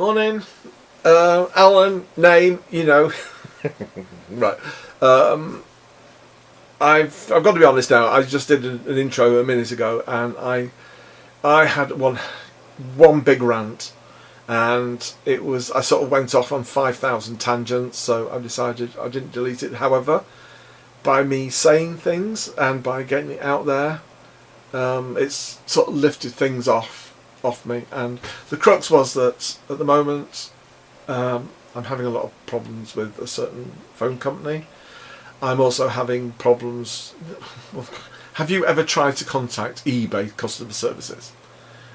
Morning. Alan, name, you know. Right. I've got to be honest now. I just did an intro a minute ago, and I had one big rant, and it was I sort of went off on 5,000 tangents. So I decided I didn't delete it. However, by me saying things and by getting it out there, it's sort of lifted things off me. And the crux was that at the moment, I'm having a lot of problems with a certain phone company. I'm also having problems. Have you ever tried to contact eBay customer services?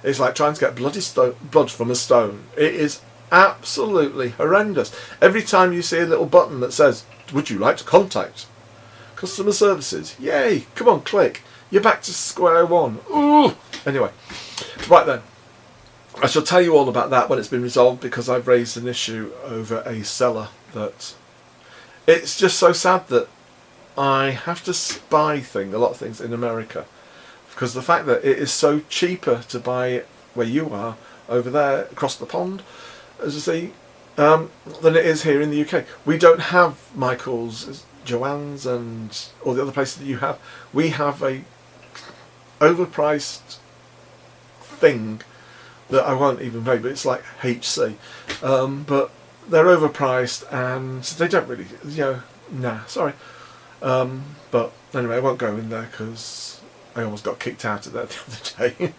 It's like trying to get blood from a stone. It is absolutely horrendous. Every time you see a little button that says, "Would you like to contact customer services?" Yay! Come on, click. You're back to square one. Ooh. Anyway, right then. I shall tell you all about that when it's been resolved, because I've raised an issue over a seller that it's just so sad that I have to buy a lot of things in America, because the fact that it is so cheaper to buy it where you are over there across the pond, as I say, than it is here in the UK. We don't have Michael's, Joann's, and all the other places that you have. We have a overpriced thing that I won't even rate, but it's like HC. But they're overpriced and they don't really, sorry. But anyway, I won't go in there because I almost got kicked out of there the other day.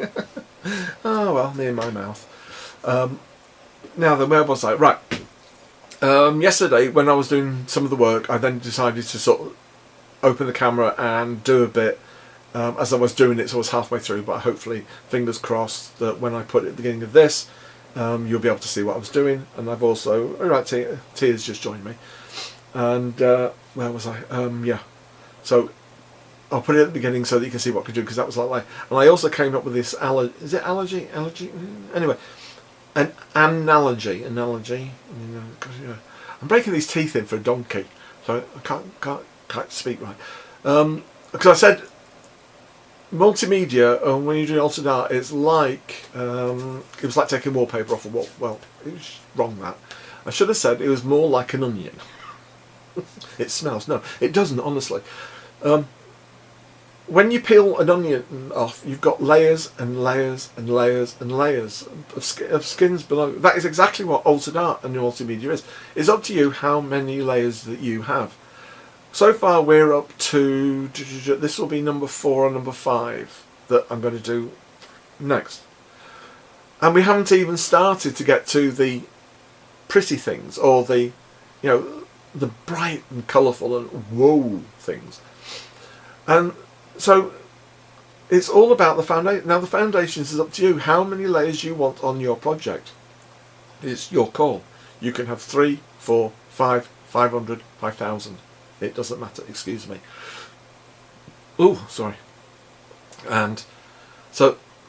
Oh well, me and my mouth. Now then, where was I? Right. Yesterday, when I was doing some of the work, I then decided to sort of open the camera and do a bit. As I was doing it, so I was halfway through, but hopefully, fingers crossed, that when I put it at the beginning of this, you'll be able to see what I was doing. And I've also, Tia's just joined me. And where was I? Yeah. So I'll put it at the beginning so that you can see what I could do, because that was like. And I also came up with this is it allergy? Allergy? Anyway, an analogy. I'm breaking these teeth in for a donkey, so I can't speak right. Because I said, multimedia, when you're doing altered art, it's like it was like taking wallpaper off a wall. Well, it was wrong that. I should have said it was more like an onion. It smells. No, it doesn't, honestly. When you peel an onion off, you've got layers and layers and layers and layers of skins below. That is exactly what altered art and multimedia is. It's up to you how many layers that you have. So far we're up to, this will be number 4 or number 5 that I'm going to do next. And we haven't even started to get to the pretty things, or the, the bright and colourful and whoa things. And so it's all about the foundation. Now the foundations is up to you, how many layers you want on your project. It's your call. You can have 3, 4, 5, 500, 5,000. It doesn't matter, excuse me. Ooh, sorry. And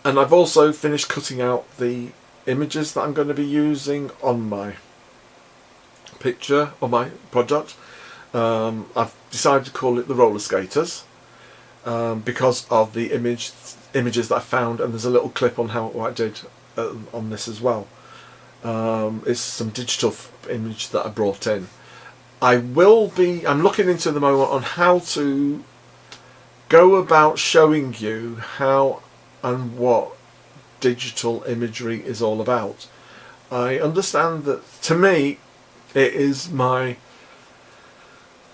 I've also finished cutting out the images that I'm going to be using on my picture, on my product. I've decided to call it the roller skaters, because of the images that I found, and there's a little clip on what I did on this as well. It's some digital image that I brought in. I'm looking into the moment on how to go about showing you how and what digital imagery is all about. I understand that, to me, it is my,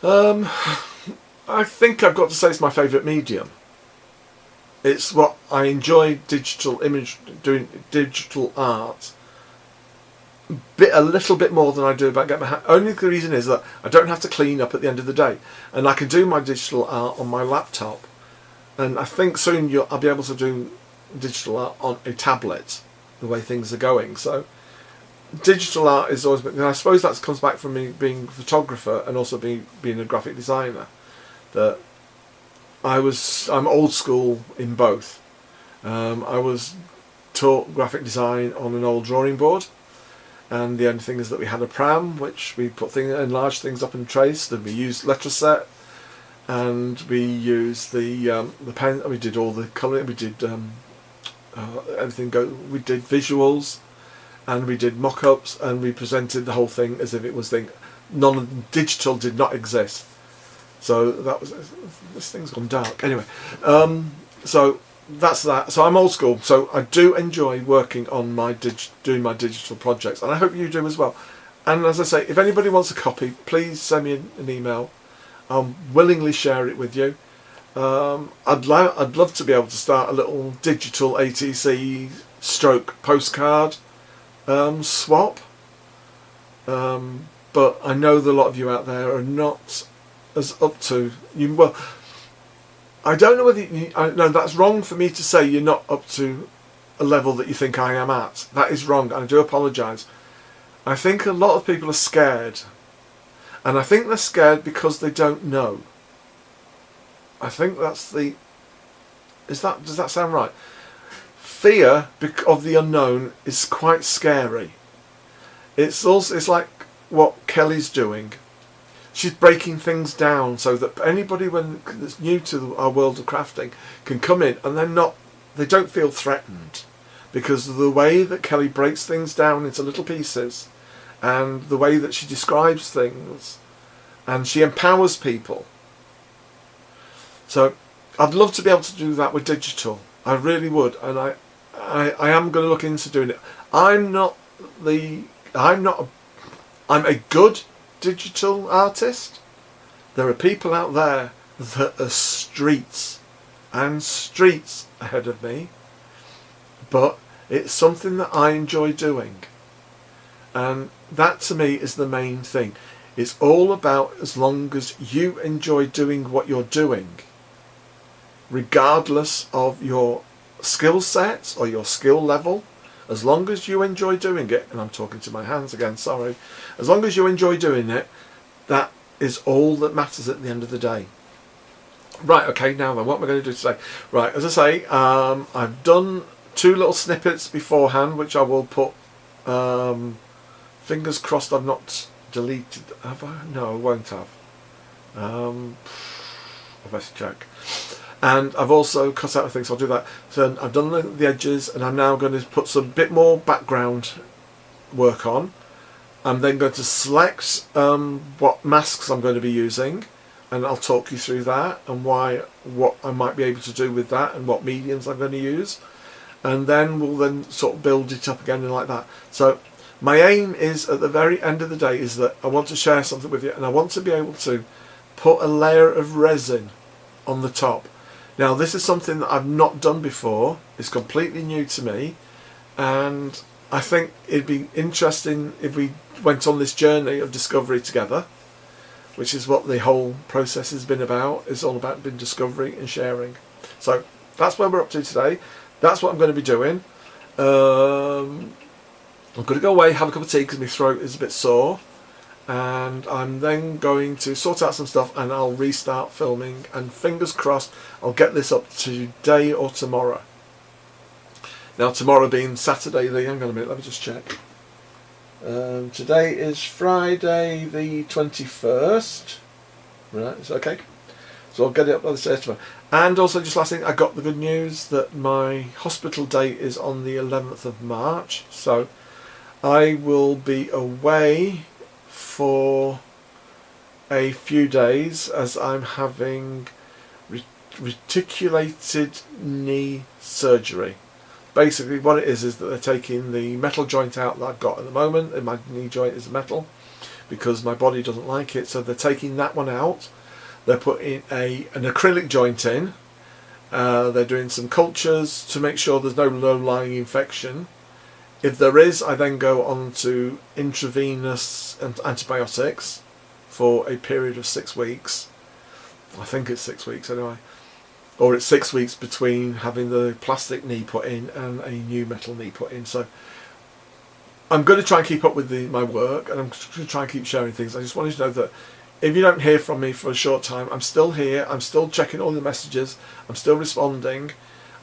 I think I've got to say it's my favourite medium. It's what I enjoy doing digital art a little bit more than I do about getting my hand. Only the reason is that I don't have to clean up at the end of the day, and I can do my digital art on my laptop, and I think soon I'll be able to do digital art on a tablet, the way things are going. So digital art is always, and I suppose that comes back from me being a photographer and also being a graphic designer, that I'm old school in both. I was taught graphic design on an old drawing board. And the only thing is that we had a pram, which we put enlarged things up and traced, and we used Letraset, and we used the pen. We did all the colouring. We did everything. We did visuals, and we did mock-ups, and we presented the whole thing as if it was digital did not exist. So that was, this thing's gone dark. Anyway, so that's that. So I'm old school. So I do enjoy working on doing my digital projects, and I hope you do as well. And as I say, if anybody wants a copy, please send me an email. I'll willingly share it with you. I'd love to be able to start a little digital ATC stroke postcard swap. But I know that a lot of you out there are not as up to you. Well, I don't know whether no, that's wrong for me to say you're not up to a level that you think I am at. That is wrong, and I do apologise. I think a lot of people are scared, and I think they're scared because they don't know. I think that's the. Does that sound right? Fear of the unknown is quite scary. It's like what Kelly's doing. She's breaking things down so that anybody that's new to our world of crafting can come in and they don't feel threatened, because of the way that Kelly breaks things down into little pieces, and the way that she describes things, and she empowers people. So I'd love to be able to do that with digital. I really would, and I am going to look into doing it. I'm a good digital artist. There are people out there that are streets and streets ahead of me, but it's something that I enjoy doing, and that to me is the main thing. It's all about, as long as you enjoy doing what you're doing, regardless of your skill set or your skill level, as long as you enjoy doing it, and I'm talking to my hands again, sorry, as long as you enjoy doing it, that is all that matters at the end of the day. Right, okay, now then, what am I going to do today? Right, as I say, I've done 2 little snippets beforehand, which I will put, fingers crossed I've not deleted, have I? No, I won't have. I best check. And I've also cut out things, so I'll do that. So I've done the edges, and I'm now going to put some bit more background work on. I'm then going to select what masks I'm going to be using, and I'll talk you through that and what I might be able to do with that and what mediums I'm going to use. And then we'll then sort of build it up again and like that. So my aim is, at the very end of the day, is that I want to share something with you, and I want to be able to put a layer of resin on the top. Now, this is something that I've not done before. It's completely new to me, and I think it'd be interesting if we went on this journey of discovery together, which is what the whole process has been about. It's all about discovery and sharing. So that's where we're up to today. That's what I'm going to be doing. I'm going to go away, have a cup of tea because my throat is a bit sore, and I'm then going to sort out some stuff, and I'll restart filming, and fingers crossed I'll get this up today or tomorrow. Now, tomorrow being Saturday, hang on a minute, let me just check. Today is Friday the 21st. Right, it's okay. So I'll get it up by the day tomorrow. And also, just last thing, I got the good news that my hospital date is on the 11th of March. So I will be away for a few days as I'm having reticulated knee surgery. Basically what it is that they're taking the metal joint out that I've got at the moment, and my knee joint is metal because my body doesn't like it, so they're taking that one out. They're putting an acrylic joint in. They're doing some cultures to make sure there's no low-lying infection. If there is, I then go on to intravenous antibiotics for a period of 6 weeks. I think it's 6 weeks anyway. Or it's 6 weeks between having the plastic knee put in and a new metal knee put in. So I'm going to try and keep up with my work, and I'm going to try and keep sharing things. I just wanted to know that if you don't hear from me for a short time, I'm still here. I'm still checking all the messages. I'm still responding.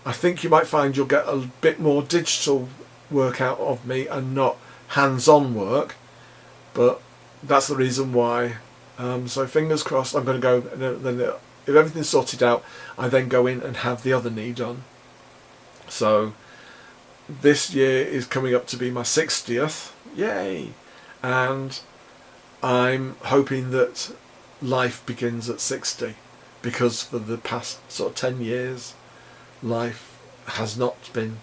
I think you might find you'll get a bit more digital work out of me and not hands-on work, but that's the reason why. So fingers crossed. I'm going to go, and then if everything's sorted out, I then go in and have the other knee done. So this year is coming up to be my 60th. Yay! And I'm hoping that life begins at 60, because for the past sort of 10 years life has not been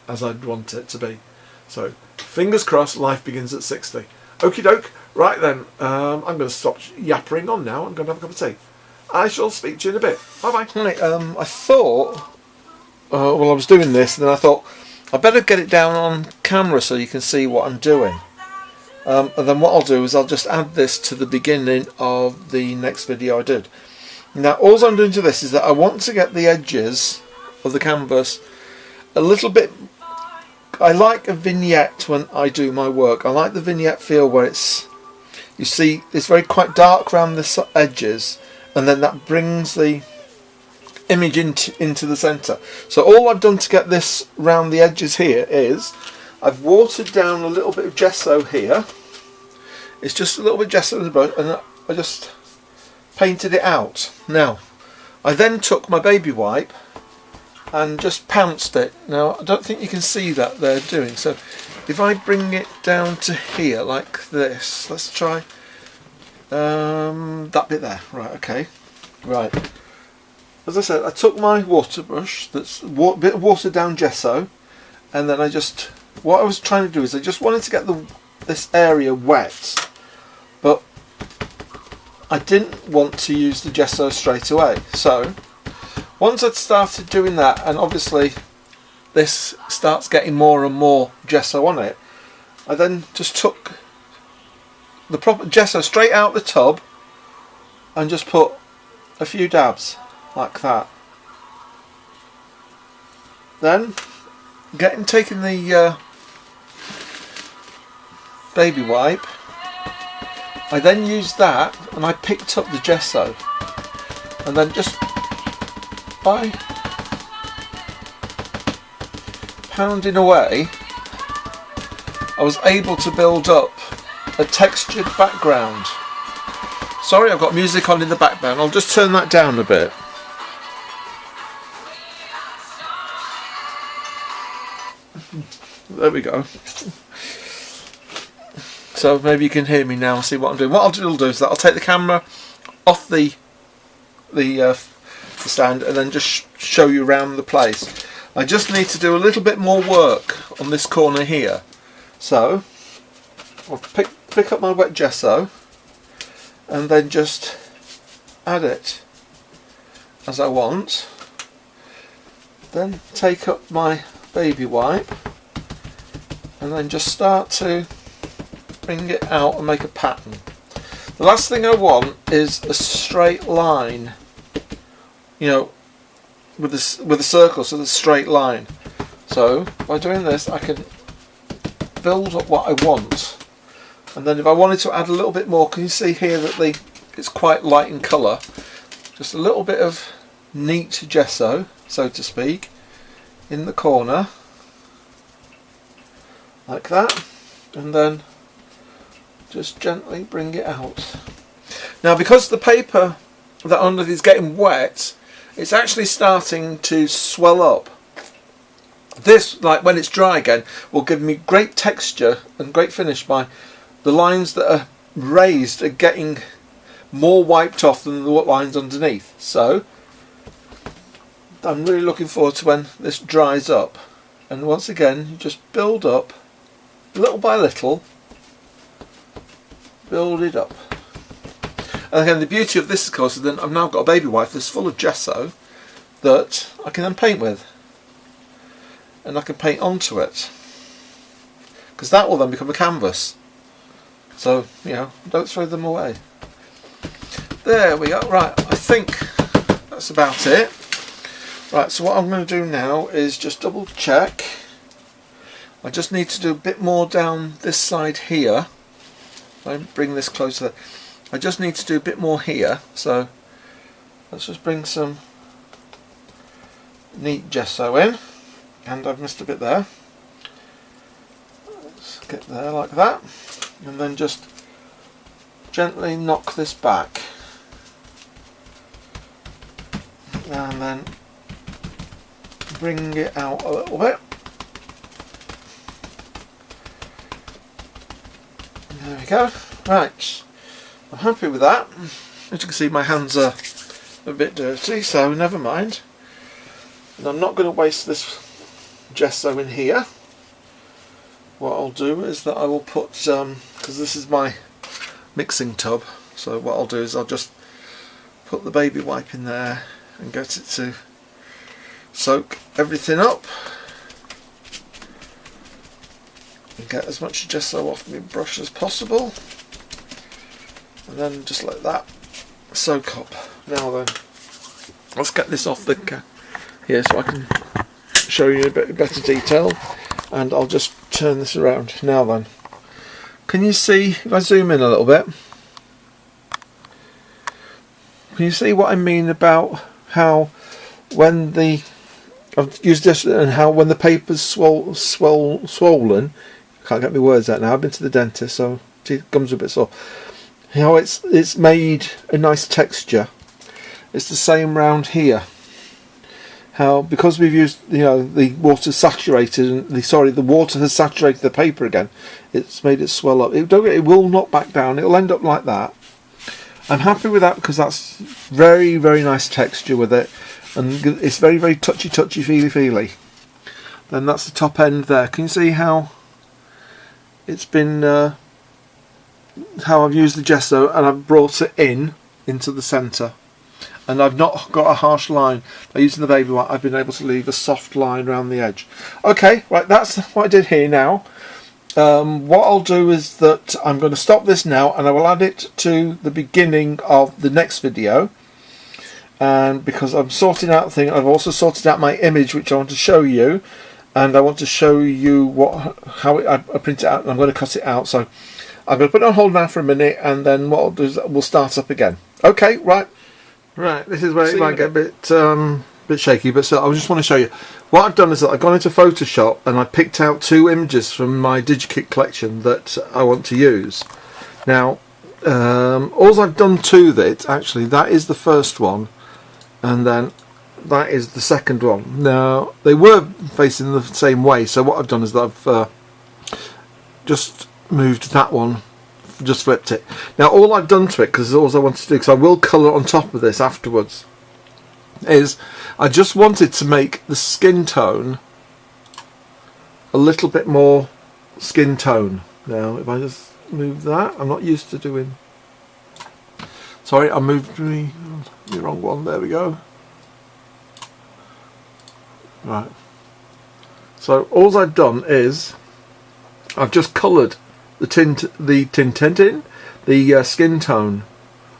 as I'd want it to be. So fingers crossed life begins at 60. Okie doke. Right then, I'm going to stop yappering on now. I'm going to have a cup of tea. I shall speak to you in a bit. Bye bye. Right, I thought, well, I was doing this, and then I thought I better get it down on camera so you can see what I'm doing. And then what I'll do is I'll just add this to the beginning of the next video I did. Now, all I'm doing to this is that I want to get the edges of the canvas a little bit. I like a vignette when I do my work. I like the vignette feel where it's, you see, it's very quite dark around the edges, and then that brings the image into the centre. So all I've done to get this round the edges here is I've watered down a little bit of gesso here. It's just a little bit of gesso in the brush, and I just painted it out. Now, I then took my baby wipe and just pounced it. Now, I don't think you can see that they're doing. So if I bring it down to here like this, let's try that bit there. Right, okay. Right. As I said, I took my water brush, that's a bit of watered down gesso, and then what I was trying to do is I just wanted to get this area wet, but I didn't want to use the gesso straight away. So once I'd started doing that, and obviously this starts getting more and more gesso on it, I then just took the proper gesso straight out the tub and just put a few dabs like that. Then taking the baby wipe, I then used that and I picked up the gesso, and then just by pounding away I was able to build up a textured background. Sorry, I've got music on in the background. I'll just turn that down a bit. There we go. So maybe you can hear me now and see what I'm doing. What I'll do is that I'll take the camera off the stand and then just show you around the place. I just need to do a little bit more work on this corner here. So I'll pick up my wet gesso and then just add it as I want. Then take up my baby wipe and then just start to bring it out and make a pattern. The last thing I want is a straight line, you know, with a circle, so there's a straight line. So by doing this I can build up what I want, and then if I wanted to add a little bit more, can you see here that it's quite light in colour, just a little bit of neat gesso, so to speak, in the corner like that, and then just gently bring it out. Now, because the paper that underneath is getting wet, it's actually starting to swell up. This, like when it's dry again, will give me great texture and great finish by the lines that are raised are getting more wiped off than the lines underneath. So I'm really looking forward to when this dries up, and once again you just build up little by little, build it up. And again, the beauty of this, of course, is then I've now got a baby wipe that's full of gesso that I can then paint with, and I can paint onto it, because that will then become a canvas. So, you know, don't throw them away. There we go. Right, I think that's about it. Right, so what I'm going to do now is just double check. I just need to do a bit more down this side here. I bring this closer. I just need to do a bit more here, so let's just bring some neat gesso in, and I've missed a bit there. Let's get there like that, and then just gently knock this back, and then bring it out a little bit. There we go. Right, I'm happy with that. As you can see, my hands are a bit dirty, so never mind. And I'm not going to waste this gesso in here. What I'll do is that I will put, because this is my mixing tub, so what I'll do is I'll just put the baby wipe in there and get it to soak everything up and get as much gesso off my brush as possible, and then just let that soak up. Now then, let's get this off the here so I can show you a bit better detail, and I'll just turn this around. Now then, can you see, if I zoom in a little bit, can you see what I mean about how when I've used this, and how when the paper's swollen, can't get my words out now, I've been to the dentist, so it comes a bit sore, how it's made a nice texture. It's the same round here. How, because we've used, the water saturated, and the water has saturated the paper again, it's made it swell up. It will not back down, it'll end up like that. I'm happy with that because that's very, very nice texture with it, and it's very, very touchy, feely. Then that's the top end there. Can you see how it's been, how I've used the gesso and I've brought it into the centre, and I've not got a harsh line. By using the baby wipe, I've been able to leave a soft line around the edge. Okay, right, that's what I did here now. What I'll do is that I'm going to stop this now, and I will add it to the beginning of the next video. And because I'm sorting out the thing, I've also sorted out my image, which I want to show you, and I want to show you how I print it out, and I'm going to cut it out. So I'm going to put it on hold now for a minute, and then what I'll do is we'll start up again. Okay, right. This is where it might get a bit shaky, but still, I just want to show you. What I've done is that I've gone into Photoshop and I picked out 2 images from my DigiKit collection that I want to use. Now, all I've done to it, actually, that is the first one, and then that is the second one. Now, they were facing the same way, so what I've done is that I've just moved that one, just flipped it. Now, all I've done to it, because all I wanted to do, because I will colour on top of this afterwards, is I just wanted to make the skin tone a little bit more skin tone. Now, if I just move that, I'm not used to doing. Sorry, I moved the wrong one. There we go. Right. So all I've done is I've just coloured the skin tone.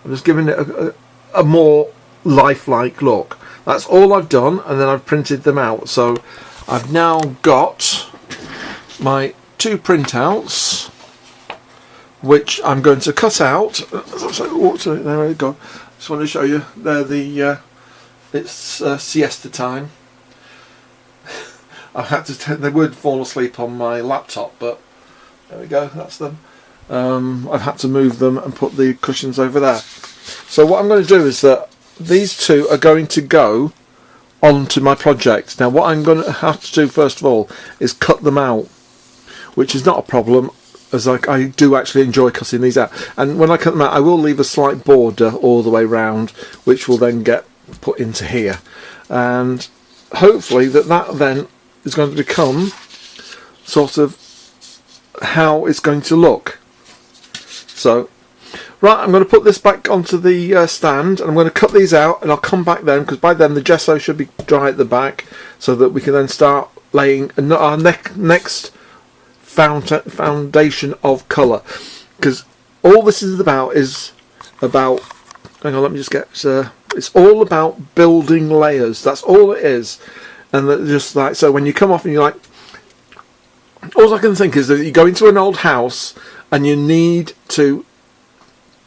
I'm just giving it a more lifelike look. That's all I've done, and then I've printed them out. So I've now got my 2 printouts, which I'm going to cut out. So, there we go. Just want to show you. They're it's siesta time. I had to. They would fall asleep on my laptop, but there we go. That's them. I've had to move them and put the cushions over there. So what I'm going to do is that these 2 are going to go onto my project. Now, what I'm going to have to do first of all is cut them out, which is not a problem, as I do actually enjoy cutting these out. And when I cut them out, I will leave a slight border all the way round, which will then get put into here. And hopefully that then is going to become sort of how it's going to look. So, right, I'm going to put this back onto the stand, and I'm going to cut these out, and I'll come back then, because by then the gesso should be dry at the back, so that we can then start laying our next foundation of colour. Because all this is about hang on, let me just get it's all about building layers. That's all it is. And that just like, so when you come off and you're like, all I can think is that you go into an old house and you need to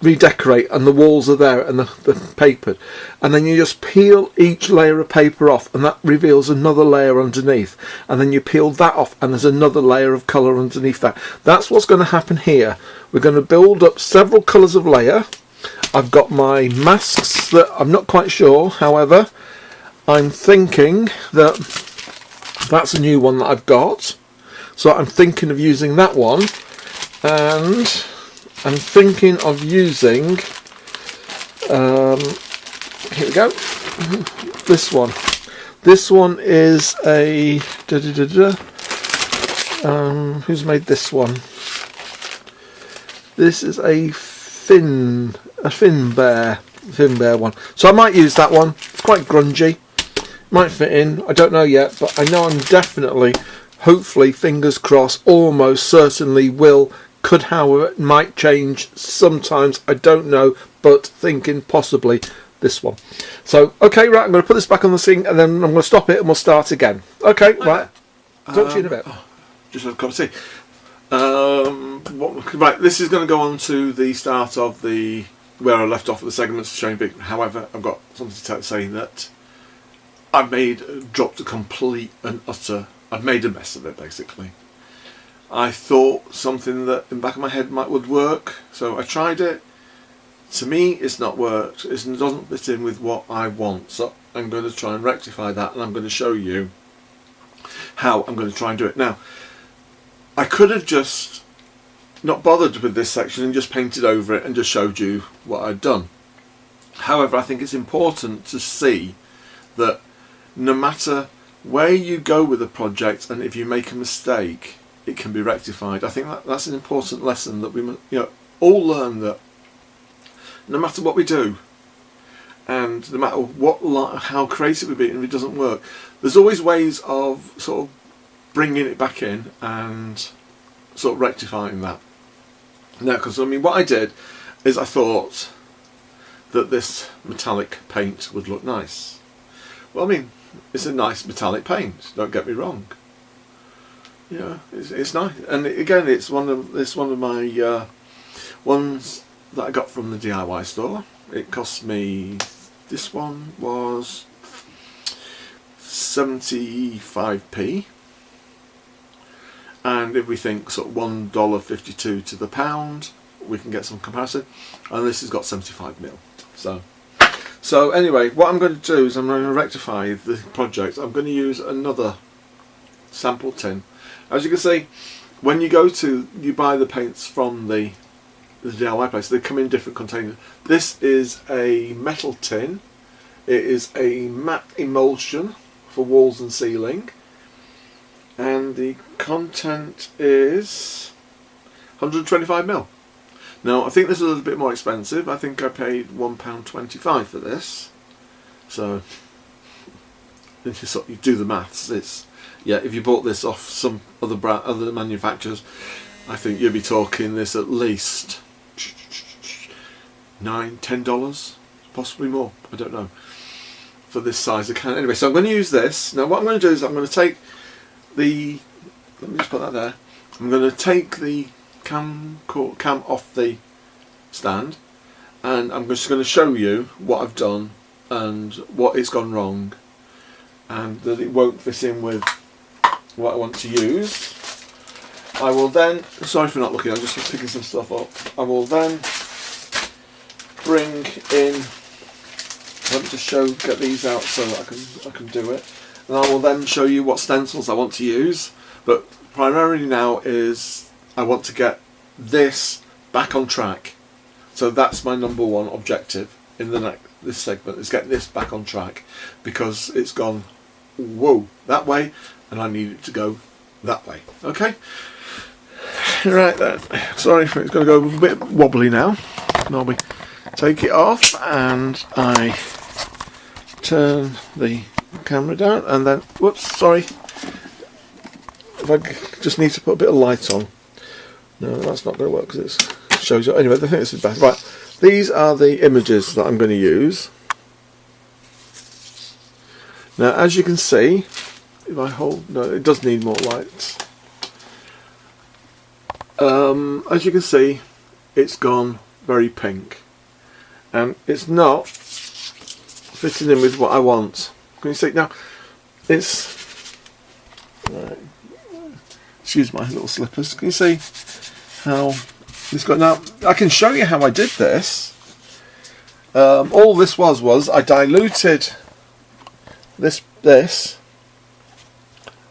redecorate, and the walls are there and the paper, and then you just peel each layer of paper off, and that reveals another layer underneath, and then you peel that off and there's another layer of colour underneath that. That's what's going to happen here. We're going to build up several colours of layer. I've got my masks that I'm not quite sure, however I'm thinking that that's a new one that I've got, so I'm thinking of using that one. And I'm thinking of using, here we go, this one. This one is a, who's made this one? This is a Finbair one. So I might use that one. It's quite grungy. Might fit in. I don't know yet, but I know I'm definitely, hopefully, fingers crossed, almost certainly will. Could, however, it might change sometimes. I don't know, but thinking possibly this one. So, okay, right, I'm going to put this back on the thing, and then I'm going to stop it, and we'll start again. Okay, right. Talk to you in a bit. Just have a cup of tea. Right, this is going to go on to the start of the where I left off with the segments showing big. However, I've got something to say that I've dropped a complete and utter. I've made a mess of it basically. I thought something that in the back of my head would work, so I tried it. To me, it's not worked. It doesn't fit in with what I want. So I'm going to try and rectify that, and I'm going to show you how I'm going to try and do it. Now, I could have just not bothered with this section and just painted over it and just showed you what I'd done. However, I think it's important to see that no matter where you go with a project, and if you make a mistake, it can be rectified. I think that's an important lesson that we all learn, that no matter what we do, and no matter how creative we be, and if it doesn't work, there's always ways of sort of bringing it back in and sort of rectifying that. Now, because I mean, what I did is I thought that this metallic paint would look nice. Well, I mean, it's a nice metallic paint. Don't get me wrong. Yeah, it's nice, and again, it's one of my ones that I got from the DIY store. It cost me. This one was 75p. And if we think sort of $1.52 to the pound, we can get some comparison. And this has got 75mm. So anyway, what I'm going to do is I'm going to rectify the project. I'm going to use another sample tin. As you can see, when you buy the paints from the DIY place, they come in different containers. This is a metal tin. It is a matte emulsion for walls and ceiling. And the content is 125mm. Now, I think this is a little bit more expensive. I think I paid £1.25 for this. So, if you do the maths, if you bought this off some other manufacturers, I think you'd be talking this at least $9, $10, possibly more. I don't know, for this size of can. Anyway, so I'm going to use this. Now, what I'm going to do is I'm going to take let me just put that there. I'm going to take the cam off the stand, and I'm just going to show you what I've done and what it's gone wrong, and that it won't fit in with what I want to use. I will then, sorry for not looking, I'm just picking some stuff up. I will then bring in, let me just get these out so that I can do it. And I will then show you what stencils I want to use, but primarily now is I want to get this back on track. So that's my number one objective in this segment, is get this back on track, because it's gone that way and I need it to go that way. Okay, right then, sorry for it's going to go a bit wobbly now. Now we take it off and I turn the camera down, and then whoops, sorry, if I just need to put a bit of light on. No, that's not going to work because it shows you. Anyway, I think this is better. Right, these are the images that I'm going to use. Now, as you can see, if I hold, no, it does need more light. As you can see, it's gone very pink, and it's not fitting in with what I want. Can you see now? It's excuse my little slippers. Can you see how it's got? Now I can show you how I did this. All this was I diluted this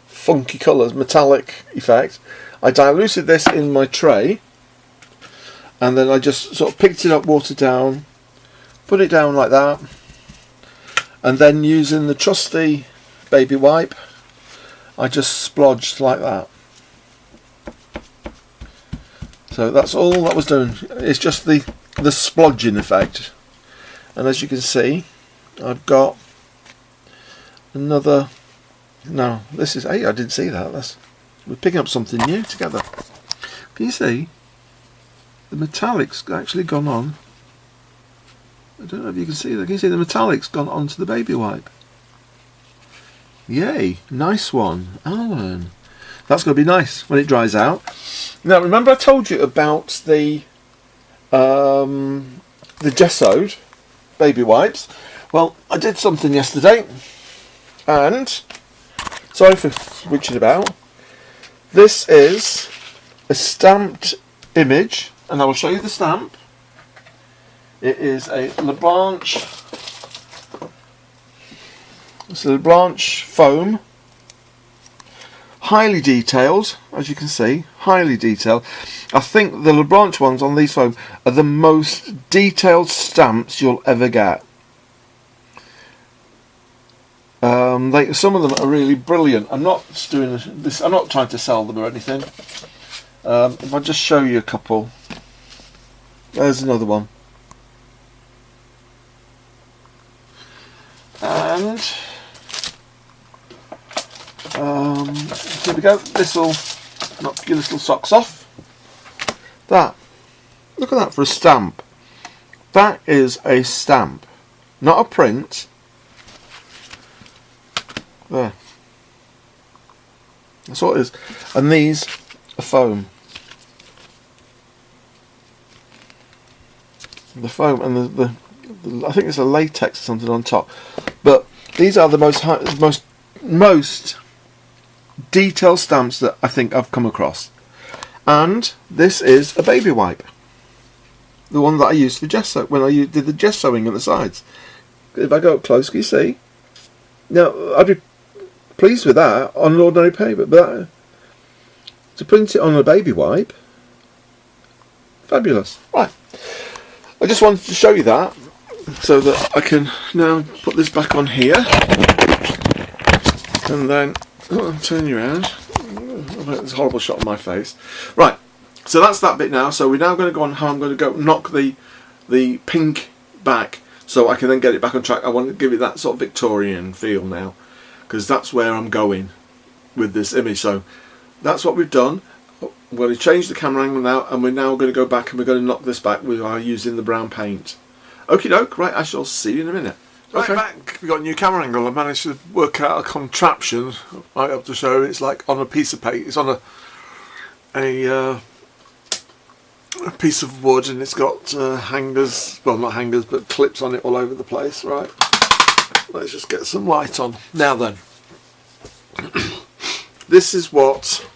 funky colours, metallic effect. I diluted this in my tray, and then I just sort of picked it up, watered down, put it down like that, and then using the trusty baby wipe, I just splodged like that. So that's all that was doing. It's just the splodging effect. And as you can see, I've got another. No, this is. Hey, I didn't see that. We're picking up something new together. Can you see? The metallic's actually gone on. I don't know if you can see that. Can you see the metallic's gone onto the baby wipe? Yay! Nice one, Alan. That's going to be nice when it dries out. Now, remember I told you about the gessoed baby wipes? Well, I did something yesterday, and sorry for switching about. This is a stamped image, and I will show you the stamp. It is a Leblanche. It's a Leblanche foam. Highly detailed, as you can see, highly detailed. I think the Leblanche ones on these foam are the most detailed stamps you'll ever get. Some of them are really brilliant. I'm not doing this. I'm not trying to sell them or anything. If I just show you a couple, there's another one, and here we go. This will knock your little socks off. That, look at that for a stamp. That is a stamp, not a print. There. That's what it is. And these are foam. The foam and the I think it's a latex or something on top. But these are the most detailed stamps that I think I've come across. And this is a baby wipe. The one that I used for gesso when I did the gessoing at the sides. If I go up close, can you see? Now, I'd be pleased with that on an ordinary paper, but to print it on a baby wipe, fabulous. Right, I just wanted to show you that so that I can now put this back on here, and then turn you around. There's a horrible shot of my face. Right, so that's that bit now. So we're now going to go on how I'm going to go knock the pink back, so I can then get it back on track. I want to give it that sort of Victorian feel now, because that's where I'm going with this image. So that's what we've done. I'm going to change the camera angle now, and we're now going to go back and we're going to knock this back with using the brown paint. Okie doke, right, I shall see you in a minute. Okay. Right, back, we've got a new camera angle. I managed to work out a contraption right up to show. It's like on a piece of paper. It's on a piece of wood, and it's got hangers, well not hangers, but clips on it all over the place. Right, let's just get some light on. Now then, this is what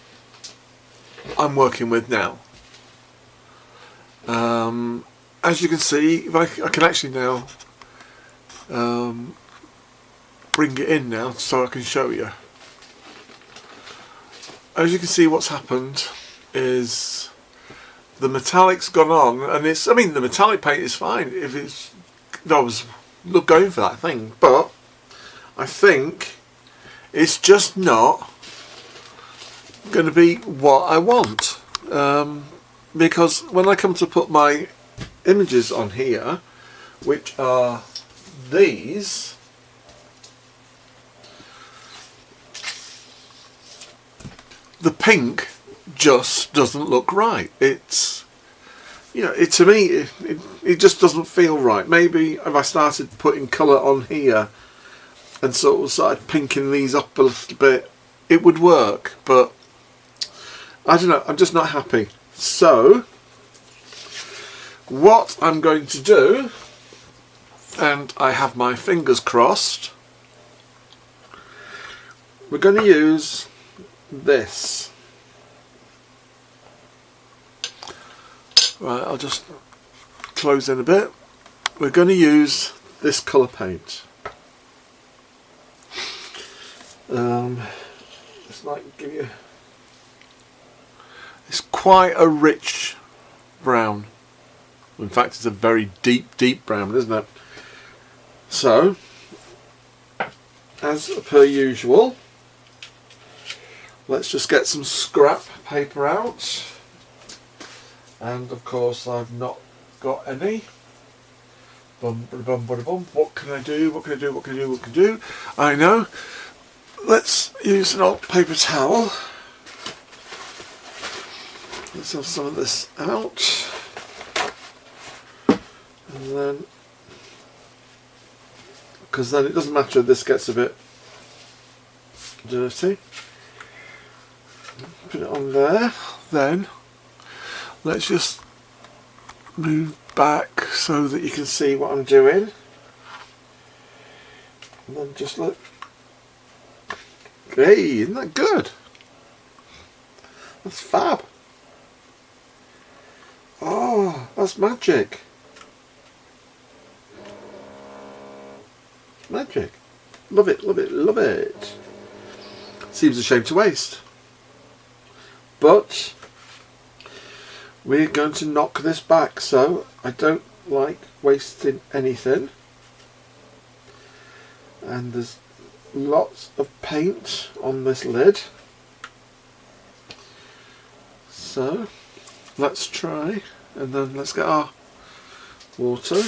I'm working with now. As you can see, if I can actually now bring it in now so I can show you. As you can see, what's happened is the metallic's gone on, and it's, I mean, the metallic paint is fine if I was going for that thing, but I think it's just not going to be what I want, because when I come to put my images on here, which are these, the pink just doesn't look right. It's, you know, to me it just doesn't feel right. Maybe if I started putting colour on here and sort of started pinking these up a little bit, it would work, but I don't know, I'm just not happy. So what I'm going to do, and I have my fingers crossed, we're going to use this. Right, I'll just close in a bit. We're going to use this colour paint. It's like give you. It's quite a rich brown. In fact, it's a very deep, deep brown, isn't it? So, as per usual, let's just get some scrap paper out. And of course, I've not got any. Bum, bum, bum, bum. What can I do? What can I do? What can I do? What can I do? I know. Let's use an old paper towel. Let's have some of this out. And then, because then it doesn't matter if this gets a bit dirty. Put it on there. Then, let's just move back so that you can see what I'm doing. And then just look. Hey, isn't that good? That's fab. Oh, that's magic. Magic. Love it, love it, love it. Seems a shame to waste. But we're going to knock this back, so I don't like wasting anything. And there's lots of paint on this lid. So let's try, and then let's get our water.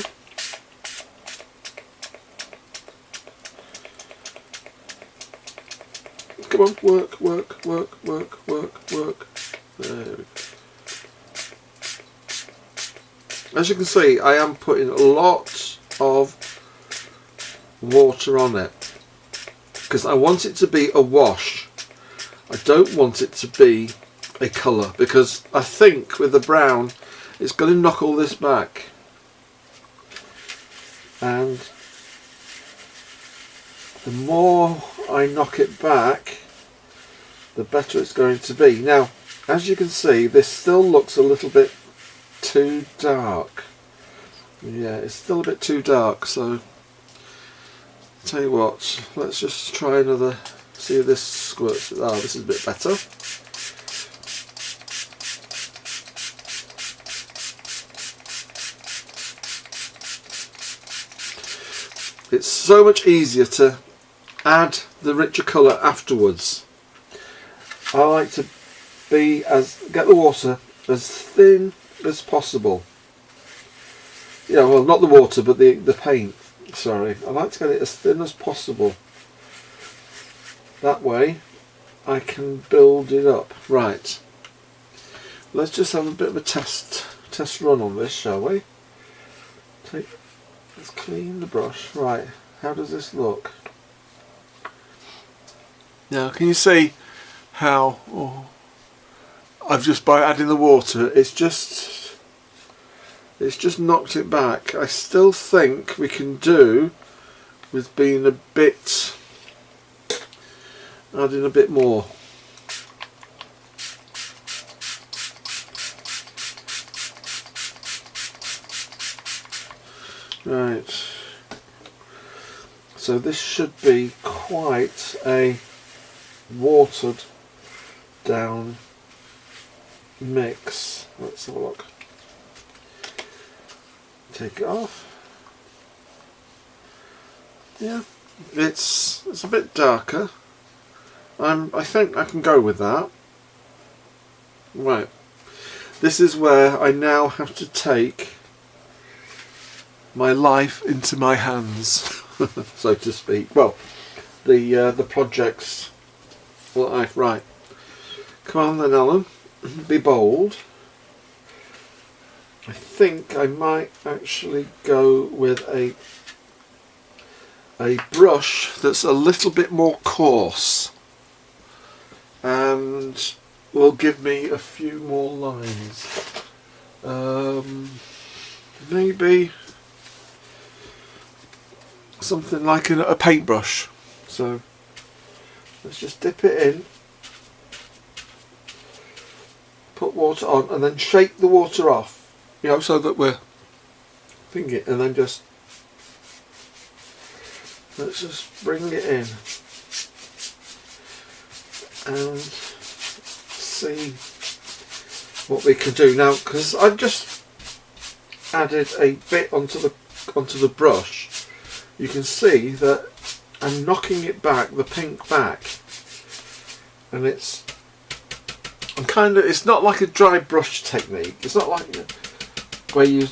Come on, work, work, work, work, work, work. There we go. As you can see, I am putting a lot of water on it because I want it to be a wash. I don't want it to be a colour, because I think with the brown it's going to knock all this back, and the more I knock it back, the better it's going to be. Now, as you can see, this still looks a little bit too dark. Yeah, it's still a bit too dark, so tell you what, let's just try another, see if this squirts. Ah, this is a bit better. It's so much easier to add the richer colour afterwards. I like to get the water as thin as possible. Yeah, well, not the water, but the paint. Sorry, I like to get it as thin as possible. That way, I can build it up. Right. Let's just have a bit of a test run on this, shall we? Let's clean the brush. Right, how does this look? Now, can you see how I've just, by adding the water, it's just knocked it back. I still think we can do with being a bit, adding a bit more. Right, so this should be quite a watered down mix. Let's have a look. Take it off. Yeah, it's a bit darker. I think I can go with that. Right, this is where I now have to take my life into my hands, so to speak. Well, the project's life. Right, come on then, Alan, be bold. I think I might actually go with a brush that's a little bit more coarse and will give me a few more lines. Maybe something like a paintbrush. So let's just dip it in, put water on, and then shake the water off, you know, so that we're thinking, and then just let's just bring it in and see what we can do now, because added a bit onto the brush, you can see that I'm knocking it back, the pink back, and it's not like a dry brush technique. It's not like where you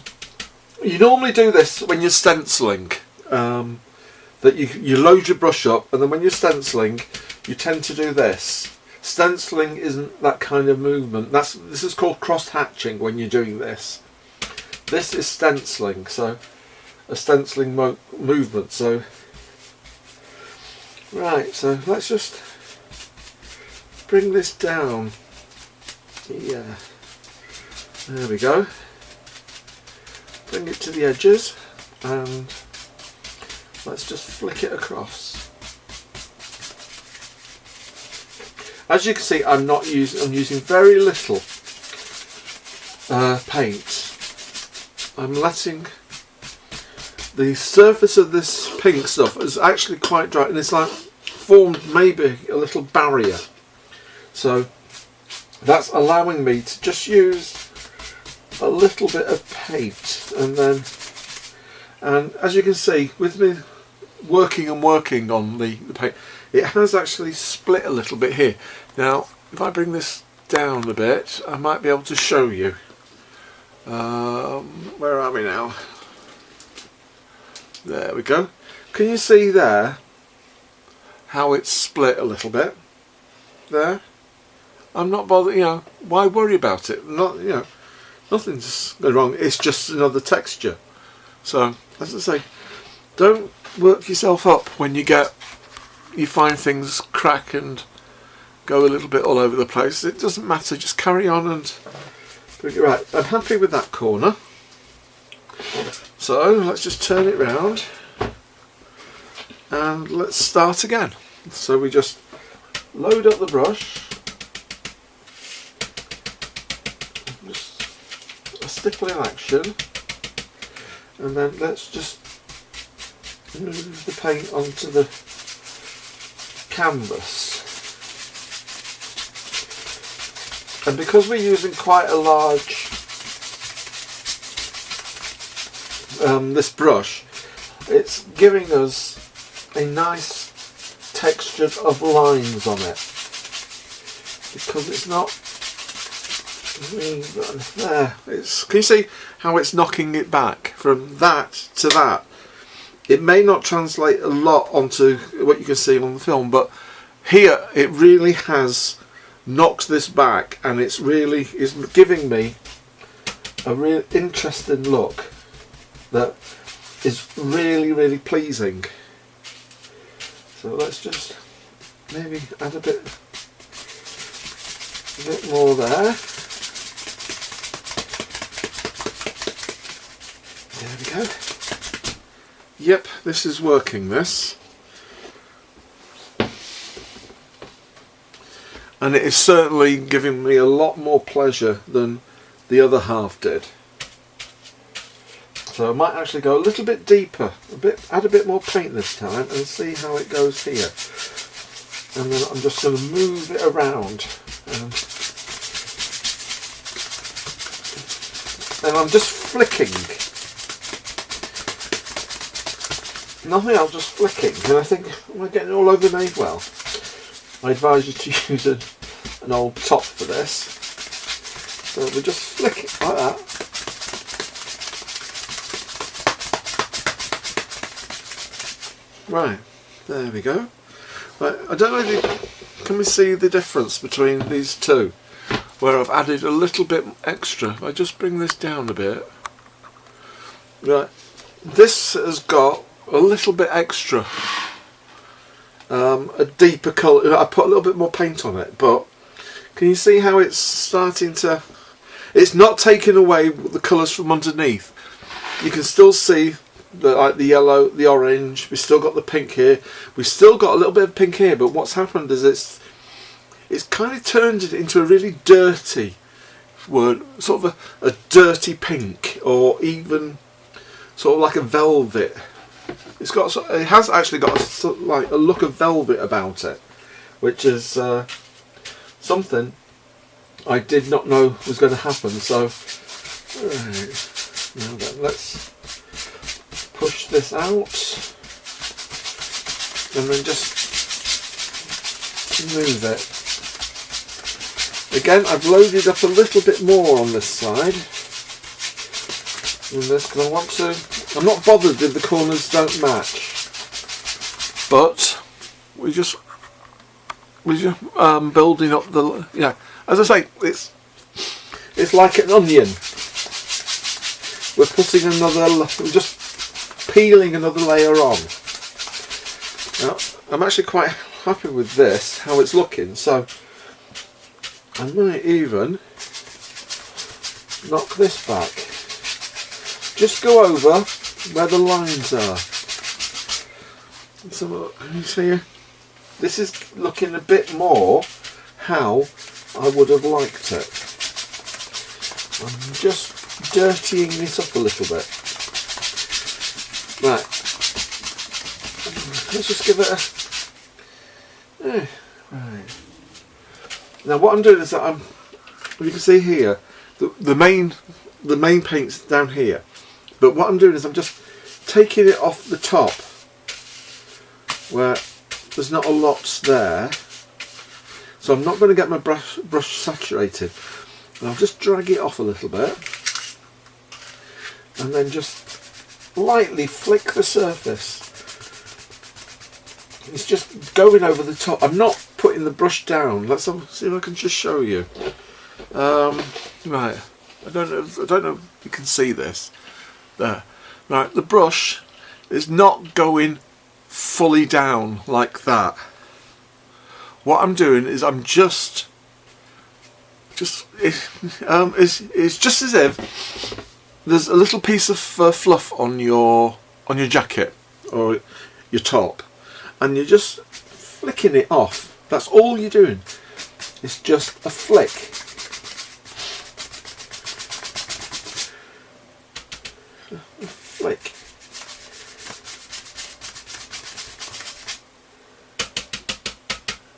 normally do this when you're stenciling, that you load your brush up, and then when you're stenciling you tend to do this. Stenciling isn't that kind of movement. This is called cross hatching when you're doing this. This is stenciling, so a stenciling movement. So right, so let's just bring this down. Yeah, there we go. Bring it to the edges and let's just flick it across. As you can see, I'm using very little paint. I'm letting the surface of this pink stuff is actually quite dry, and it's like formed maybe a little barrier. So that's allowing me to just use a little bit of paint, and as you can see, with me working on the paint, it has actually split a little bit here. Now if I bring this down a bit, I might be able to show you. Where are we now? There we go. Can you see there how it's split a little bit there? I'm not bothered, why worry about it? Nothing's going wrong, it's just another texture. So as I say, don't work yourself up when you find things crack and go a little bit all over the place. It doesn't matter, just carry on and bring it right. I'm happy with that corner. So let's just turn it round and let's start again. So we just load up the brush, just a stippling action, and then let's just move the paint onto the canvas. And because we're using quite a large this brush, it's giving us a nice texture of lines on it, because it's not there. Can you see how it's knocking it back from that to that? It may not translate a lot onto what you can see on the film, but here it really has knocked this back, and it's giving me a real interesting look that is really pleasing. So let's just maybe add a bit more there. There we go. Yep, this is working, this. And it is certainly giving me a lot more pleasure than the other half did. So I might actually go a little bit deeper, add a bit more paint this time, and see how it goes here. And then I'm just going to move it around, and I'm just flicking. Nothing else, just flicking. And I think, am I getting all over me? Well, I advise you to use an old top for this. So we just flick it like that. Right, there we go. Right, I don't know if you can see the difference between these two, where I've added a little bit extra. If I just bring this down a bit, right, this has got a little bit extra, a deeper colour. I put a little bit more paint on it, but can you see how it's starting to? It's not taking away the colours from underneath. You can still see the yellow, the orange. We still got the pink here. We still got a little bit of pink here. But what's happened is it's kind of turned it into a really dirty word, sort of a dirty pink, or even sort of like a velvet. It has actually got like a look of velvet about it, which is something I did not know was going to happen. So right. Now then, let's push this out and then just move it. Again, I've loaded up a little bit more on this side than this because I want to. I'm not bothered if the corners don't match, but we're just building up the. Yeah, as I say, it's like an onion. We're putting another. We're just peeling another layer on. Now, I'm actually quite happy with this, how it's looking. So I might even knock this back. Just go over where the lines are. So you see, this is looking a bit more how I would have liked it. I'm just dirtying this up a little bit. Right. Let's just give it a. Right. Now what I'm doing is that you can see here, the main paint's down here, but what I'm doing is I'm just taking it off the top where there's not a lot there, so I'm not going to get my brush saturated. And I'll just drag it off a little bit, and then just lightly flick the surface. It's just going over the top. I'm not putting the brush down. Let's see if I can just show you. Right. I don't know if you can see this. There. Right. The brush is not going fully down like that. What I'm doing is I'm it's just as if there's a little piece of fluff on your jacket or your top, and you're just flicking it off. That's all you're doing. It's just a flick. A flick.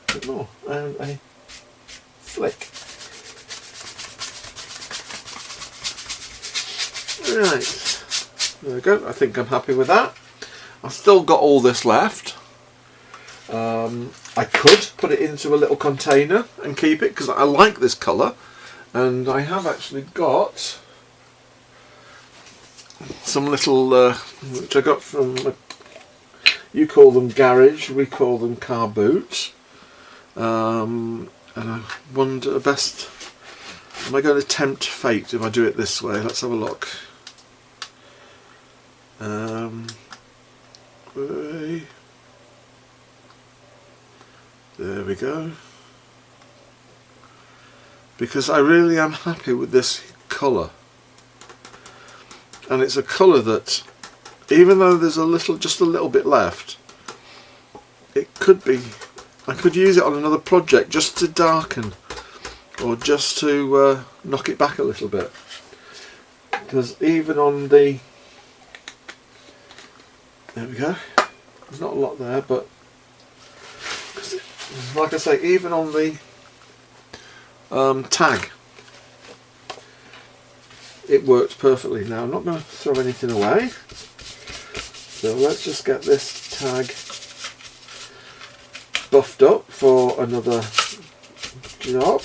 A bit more. And a flick. Right. There we go. I think I'm happy with that. I've still got all this left. I could put it into a little container and keep it because I like this colour, and I have actually got some little which I got from, you call them garage, we call them car boots, and I wonder am I going to tempt fate if I do it this way? Let's have a look. There we go. Because I really am happy with this colour. And it's a colour that, even though there's just a little bit left, it could be, I could use it on another project just to darken, or just to knock it back a little bit. Because even on the, there we go, there's not a lot there, but like I say, even on the tag, it works perfectly. Now I'm not going to throw anything away, so let's just get this tag buffed up for another job.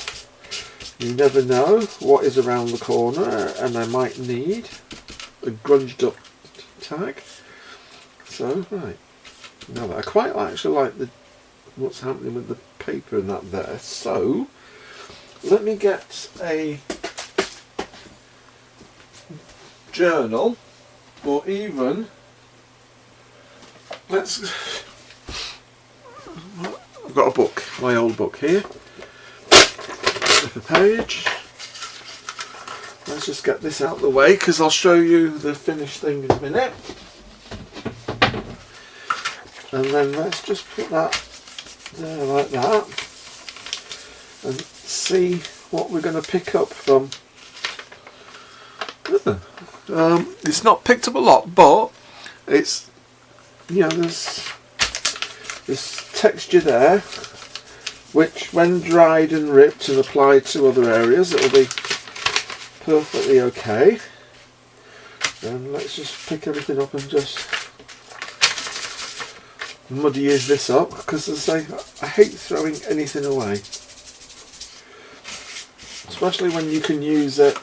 You never know what is around the corner, and I might need a grunged up tag. So right, now that I quite actually like what's happening with the paper and that there, so let me get a journal, or even I've got a book, my old book here, flip a page. Let's just get this out of the way because I'll show you the finished thing in a minute, and then let's just put that there like that and see what we're going to pick up from. It's not picked up a lot, but it's, you know, there's this texture there which when dried and ripped and applied to other areas it'll be perfectly okay. And let's just pick everything up and just muddy this up, because as I say, I hate throwing anything away, especially when you can use it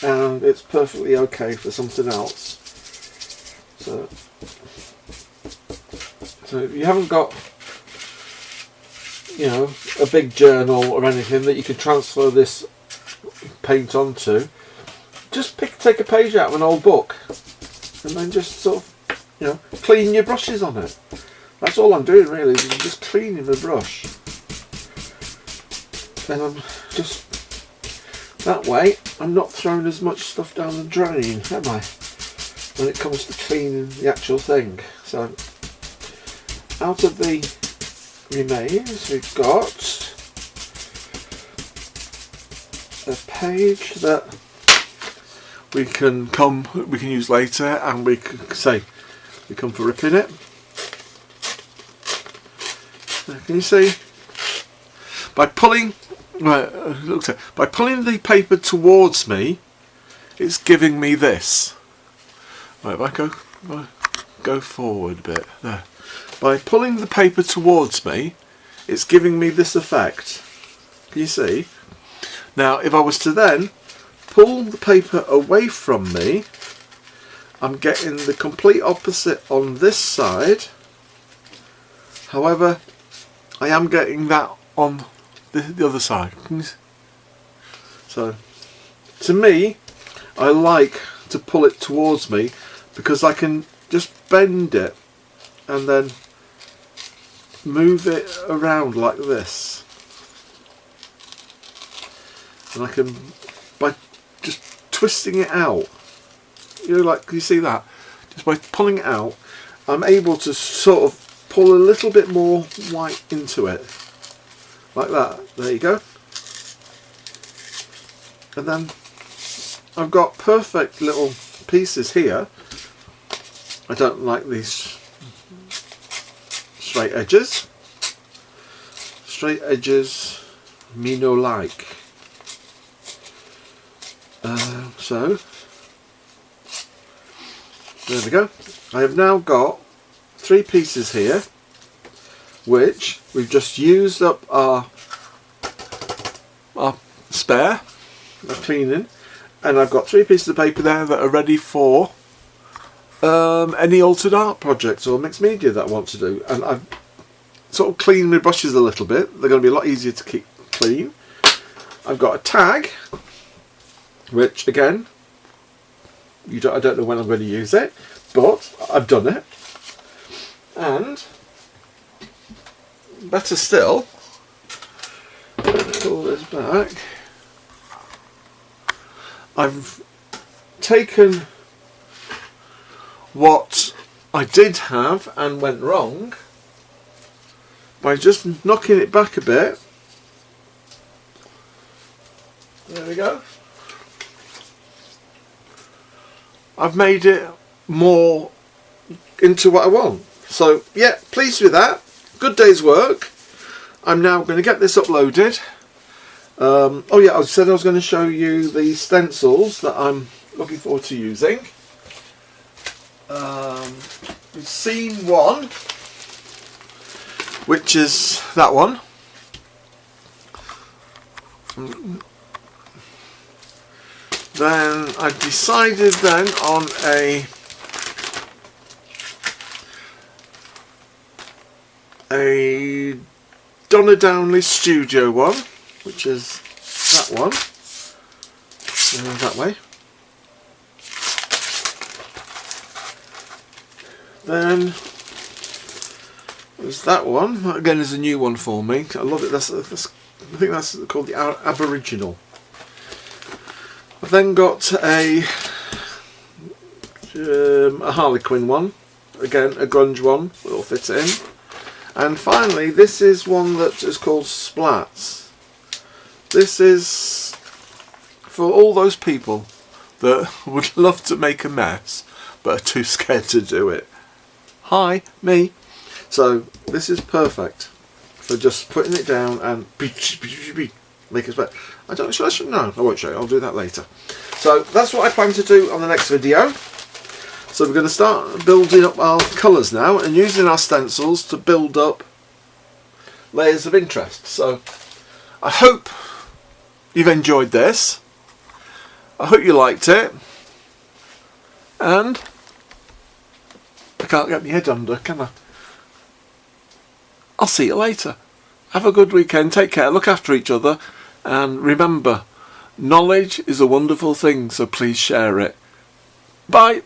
and it's perfectly okay for something else. So if you haven't got, you know, a big journal or anything that you can transfer this paint onto, just take a page out of an old book and then just sort of, you know, clean your brushes on it. That's all I'm doing really, is just cleaning the brush. And I'm just, that way I'm not throwing as much stuff down the drain, am I, when it comes to cleaning the actual thing. So out of the remains we've got a page that we can use later, and we come for ripping it. Can you see? By pulling the paper towards me, it's giving me this. Right, if I go forward a bit there. By pulling the paper towards me, it's giving me this effect. Can you see? Now, if I was to then pull the paper away from me, I'm getting the complete opposite on this side. However, I am getting that on the other side. So, to me, I like to pull it towards me because I can just bend it and then move it around like this. And I can, by just twisting it out, you know, like, can you see that? Just by pulling it out, I'm able to sort of pull a little bit more white into it, like that. There you go. And then I've got perfect little pieces here. I don't like these straight edges. Straight edges me no like. So there we go. I have now got 3 pieces here, which we've just used up our spare, our cleaning, and I've got 3 pieces of paper there that are ready for any altered art projects or mixed media that I want to do. And I've sort of cleaned my brushes a little bit. They're going to be a lot easier to keep clean. I've got a tag, which again, I don't know when I'm going to use it, but I've done it. And better still, pull this back, I've taken what I did have and went wrong by just knocking it back a bit. There we go. I've made it more into what I want. So yeah, pleased with that. Good day's work. I'm now going to get this uploaded. Oh yeah, I said I was going to show you the stencils that I'm looking forward to using. Scene 1, which is that one. Then I decided then on a Donna Downley Studio one, which is that one, that way. Then there's that one. That again is a new one for me. I love it. I think that's called the Aboriginal. I've then got a Harlequin one, again a grunge one that will fit in. And finally, this is one that is called Splats. This is for all those people that would love to make a mess but are too scared to do it. Hi, me. So this is perfect for just putting it down and make us better. I don't know, no, I won't show you, I'll do that later. So that's what I plan to do on the next video. So we're going to start building up our colours now and using our stencils to build up layers of interest. So I hope you've enjoyed this. I hope you liked it. And I can't get my head under, can I? I'll see you later. Have a good weekend, take care, look after each other, and remember, knowledge is a wonderful thing, so please share it. Bye.